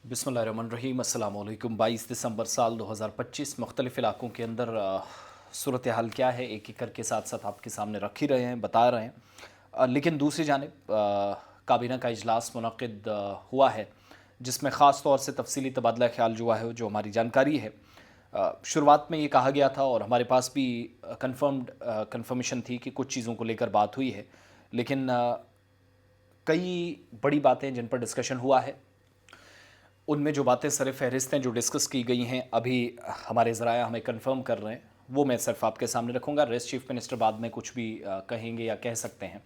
बिस्मिल्लाहिर्रहमानिर्रहीम अस्सलाम वालेकुम। 22 दिसंबर साल 2025 मुख्तलिफ़ इलाकों के अंदर सूरत हाल क्या है एक एक करके साथ साथ आपके सामने रख ही रहे हैं, बता रहे हैं। लेकिन दूसरी जानिब काबीना का इजलास मुनक़िद हुआ है जिसमें ख़ास तौर से तफसीली तबादला ख्याल जो है जो हमारी जानकारी है। शुरुआत में ये कहा गया था और हमारे पास भी कन्फर्मेशन थी कि कुछ चीज़ों को लेकर बात हुई है, लेकिन कई बड़ी बातें जिन पर डिस्कशन हुआ है उनमें जो बातें सर फ़हरिस्त हैं, जो डिस्कस की गई हैं, अभी हमारे ज़राया हमें कंफर्म कर रहे हैं, वो मैं सिर्फ आपके सामने रखूँगा। रेस्ट चीफ़ मिनिस्टर बाद में कुछ भी कहेंगे या कह सकते हैं।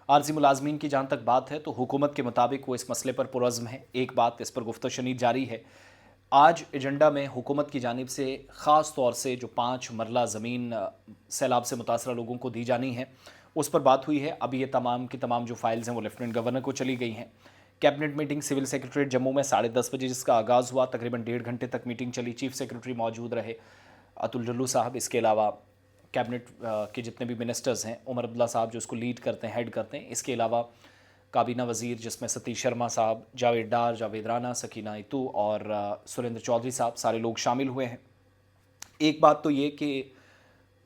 आर्ज़ी मुलाज़मीन की जहाँ तक बात है तो हुकूमत के मुताबिक वो इस मसले पर पुरज़्म है। एक बात इस पर गुफ्तगू शनीद जारी है। आज एजेंडा में हुकूमत की जानिब से ख़ास तौर से जो 5 मरला ज़मीन सैलाब से मुतासरा लोगों को दी जानी है, उस पर बात हुई है। अब ये तमाम की तमाम जो फ़ाइल्स हैं वो लेफ्टिनेंट गवर्नर को चली गई हैं। Cabinet meeting civil secretariat Jammu में 10:30 बजे जिसका आगाज़ हुआ, तकरीबन 1.5 घंटे तक मीटिंग चली। चीफ सेक्रेटरी मौजूद रहे अतुल जल्लू साहब। इसके अलावा कैबिनेट के जितने भी मिनिस्टर्स हैं, उमर अब्दुल्ला साहब जो उसको लीड करते हैं, हेड करते हैं। इसके अलावा काबीना वज़ीर जिसमें सतीश शर्मा साहब, जावेद डार, जावेद राना, सकीना इतू और सुरेंद्र चौधरी साहब, सारे लोग शामिल हुए हैं। एक बात तो ये कि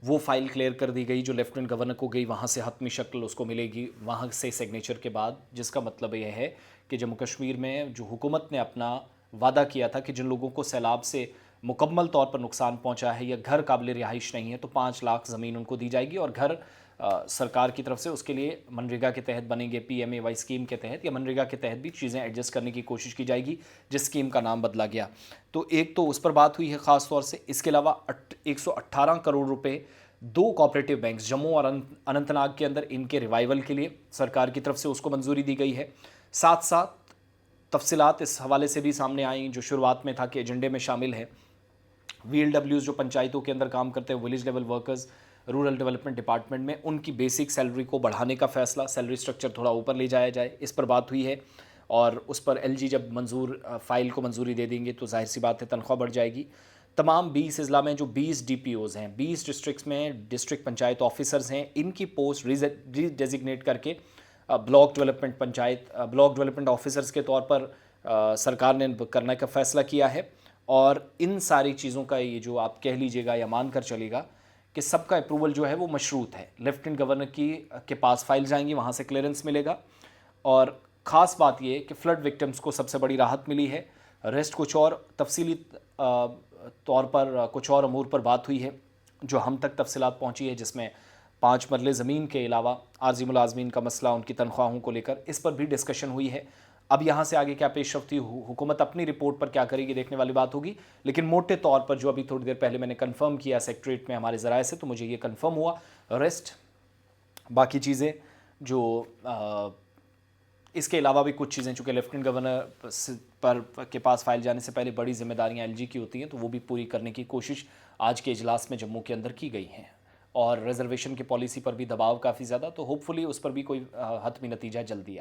वो फ़ाइल क्लियर कर दी गई जो लेफ्टिनेंट गवर्नर को गई, वहाँ से हतमी शक्ल उसको मिलेगी वहाँ से सिग्नेचर के बाद, जिसका मतलब ये है कि जम्मू कश्मीर में जो हुकूमत ने अपना वादा किया था कि जिन लोगों को सैलाब से मुकम्मल तौर पर नुकसान पहुँचा है या घर काबिल रिहाइश नहीं है तो 5 लाख ज़मीन उनको दी जाएगी और घर सरकार की तरफ से उसके लिए मनरेगा के तहत बनेंगे, PMAY स्कीम के तहत या मनरेगा के तहत भी चीज़ें एडजस्ट करने की कोशिश की जाएगी, जिस स्कीम का नाम बदला गया। तो एक तो उस पर बात हुई है ख़ास तौर से। इसके अलावा 118 करोड़ रुपए 2 कोऑपरेटिव बैंक्स जम्मू और अनंतनाग के अंदर इनके रिवाइवल के लिए सरकार की तरफ से उसको मंजूरी दी गई है। साथ साथ तफसीलात इस हवाले से भी सामने आई जो शुरुआत में था कि एजेंडे में शामिल है VLWs जो पंचायतों के अंदर काम करते हैं, village level workers, rural development department में, उनकी बेसिक सैलरी को बढ़ाने का फ़ैसला, सैलरी स्ट्रक्चर थोड़ा ऊपर ले जाया जाए, इस पर बात हुई है। और उस पर LG जब फ़ाइल को मंजूरी दे देंगे तो जाहिर सी बात है तनख्वाह बढ़ जाएगी। तमाम 20 अजला में जो 20 DPOs हैं, 20 डिस्ट्रिक्ट्स में डिस्ट्रिक्ट पंचायत ऑफिसर्स हैं, इनकी पोस्ट रीडेजिग्नेट करके ब्लॉक डेवलपमेंट ऑफिसर्स के तौर पर सरकार ने करने का फ़ैसला किया है। और इन सारी चीज़ों का ये जो आप कह लीजिएगा या मान कर चलेगा कि सबका अप्रूवल जो है वो मशरूत है। लेफ्टिनेंट गवर्नर के पास फाइल जाएंगी, वहाँ से क्लियरेंस मिलेगा। और ख़ास बात ये कि फ़्लड विक्टिम्स को सबसे बड़ी राहत मिली है। रेस्ट कुछ और तफसीली तौर पर कुछ और अमूर पर बात हुई है जो हम तक तफसीलात पहुँची है, जिसमें 5 मरले ज़मीन के अलावा आर्जी मुलाजमीन का मसला, उनकी तनख्वाहों को लेकर, इस पर भी डिस्कशन हुई है। अब यहाँ से आगे क्या पेशरफ्त हुकूमत अपनी रिपोर्ट पर क्या करेगी देखने वाली बात होगी। लेकिन मोटे तौर पर जो अभी थोड़ी देर पहले मैंने कंफर्म किया सेक्रेटरीट में हमारे ज़राए से, तो मुझे ये कंफर्म हुआ। रेस्ट बाकी चीज़ें जो इसके अलावा भी कुछ चीज़ें, चूँकि लेफ्टिनेंट गवर्नर पर के पास फाइल जाने से पहले बड़ी जिम्मेदारियाँ LG की होती हैं, तो वो भी पूरी करने की कोशिश आज के इजलास में जम्मू के अंदर की गई हैं। और रिजर्वेशन की पॉलिसी पर भी दबाव काफ़ी ज़्यादा, तो होपफुली उस पर भी कोई हतमी नतीजा जल्दी आए।